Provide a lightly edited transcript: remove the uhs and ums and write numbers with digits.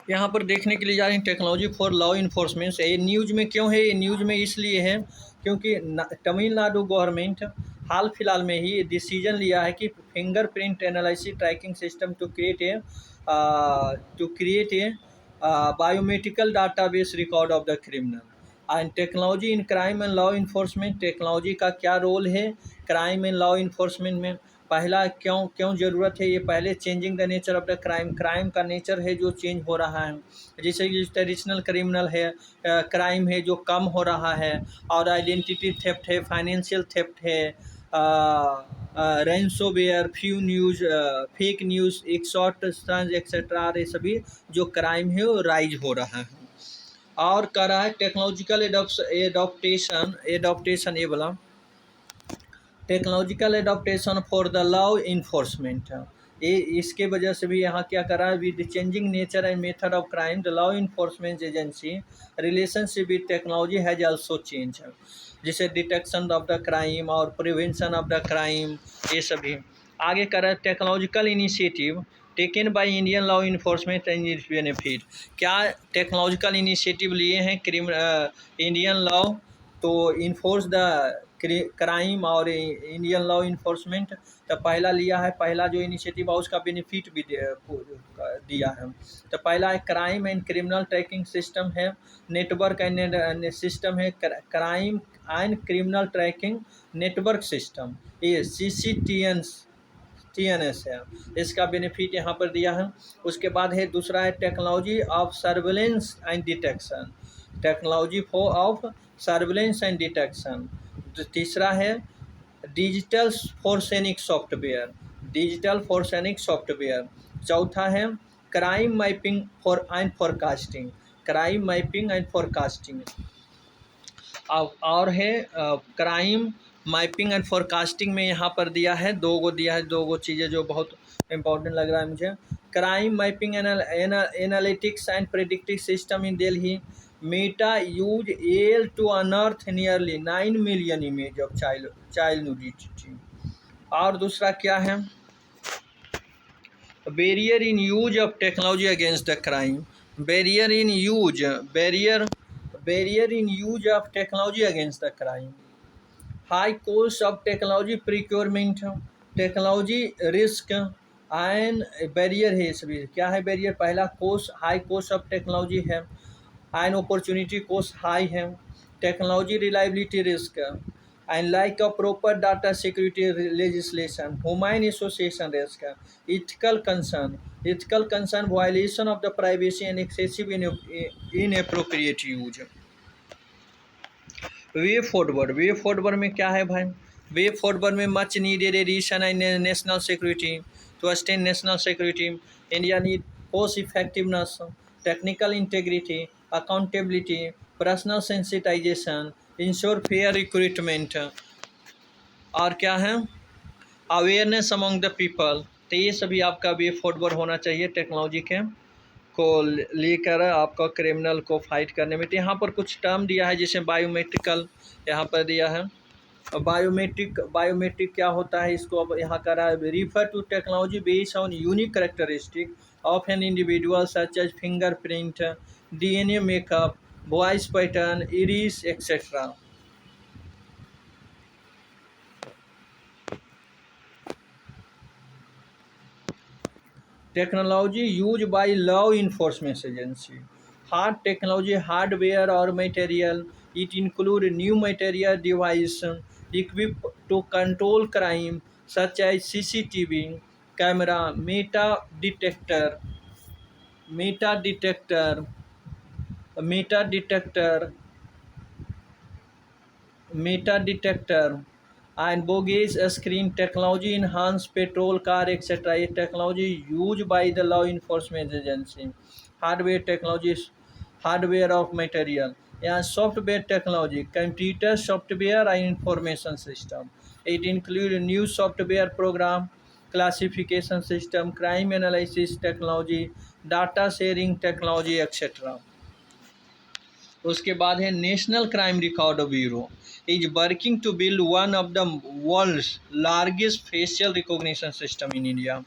यहाँ पर देखने के लिए जा रहे हैं टेक्नोलॉजी फॉर लॉ इन्फोर्समेंट। ये न्यूज़ में क्यों है? ये न्यूज़ में इसलिए है क्योंकि तमिलनाडु गवर्नमेंट हाल फिलहाल में ही डिसीजन लिया है कि fingerprint analysis tracking system to create a biometrical database record of the criminal and technology in crime and law enforcement. Technology का क्या रोल है क्राइम एंड लॉ इन्फोर्समेंट में? पहला क्यों ज़रूरत है ये? पहले changing the nature of the crime का नेचर है जो चेंज हो रहा है। जैसे कि ट्रेडिशनल क्रिमिनल है, क्राइम है जो कम हो रहा है, और आइडेंटिटी थेफ्ट है, फाइनेंशियल थेफ्ट है, रैंसोवेयर, फेक न्यूज़, एक्सटॉर्शन एक्सेट्रा, ये सभी जो क्राइम है वो राइज हो रहा है। और कह रहा है टेक्नोलॉजिकल एडॉप्टेशन ये वाला technological adaptation for the law enforcement. ये इसके वजह से भी यहाँ क्या कर रहा है? With changing nature and method of crime the law enforcement agency relationship with technology has also change, जैसे डिटेक्शन ऑफ द क्राइम और प्रिवेंशन ऑफ द क्राइम, ये सभी आगे कर रहा है। Technological initiative taken by Indian law enforcement and it's benefit. क्या technological initiative लिए हैं इंडियन लॉ तो इन्फोर्स द क्राइम और इंडियन लॉ इन्फोर्समेंट? तो पहला लिया है, पहला जो इनिशिएटिव है उसका बेनिफिट भी दिया है। तो पहला है crime and criminal tracking system है, नेटवर्क एंड सिस्टम है, crime and criminal tracking network system, ये TNS है, इसका बेनिफिट यहाँ पर दिया है। उसके बाद है दूसरा है technology of surveillance and detection, technology of surveillance and detection. तीसरा है डिजिटल फोरेंसिक सॉफ्टवेयर। चौथा है क्राइम मैपिंग एंड फोरकास्टिंग। और है क्राइम मैपिंग एंड फोरकास्टिंग में यहाँ पर दिया है दो गो चीज़ें जो बहुत इम्पोर्टेंट लग रहा है मुझे। Crime mapping analytics and predictive system in Delhi Meta use L to unearth nearly 9 million image of child nudity. और दूसरा क्या है? Barrier in use of technology against the crime, barrier in use of technology against the crime. High cost of technology procurement, technology risk and barrier है सभी। क्या है barrier? पहला cost, high cost of technology है, and opportunity cost high है, technology reliability risk and like of proper data security legislation, human association risk, ethical concern violation of the privacy and excessive inappropriate use. Way forward में क्या है भाई? Way forward में much needed addition and national security to stain national security. India need cost effectiveness, technical integrity, accountability, personal sensitization, ensure fair recruitment, और क्या है? Awareness among the people. तो ये सभी आपका वे फॉरवर्ड होना चाहिए टेक्नोलॉजी के को लेकर आपका क्रिमिनल को फाइट करने में। तो यहाँ पर कुछ टर्म दिया है जैसे बायोमेट्रिकल, यहाँ पर दिया है बायोमेट्रिक क्या होता है इसको अब यहाँ कर रहा है। Refer to technology based on unique characteristic of an individual such as fingerprint, DNA makeup, voice pattern, iris etcetera. Technology use by law enforcement agency. Hard technology hardware और material, it include new material device equipped to control crime such as CCTV camera, metal detector and bogus screen technology, enhanced patrol car etc. ये technology used by the law enforcement agency. Hardware technology, hardware of material, and software technology, computer software and information system. It includes new software program, classification system, crime analysis technology, data sharing technology etc. उसके बाद है national crime record bureau is working to build one of the world's largest facial recognition system in India.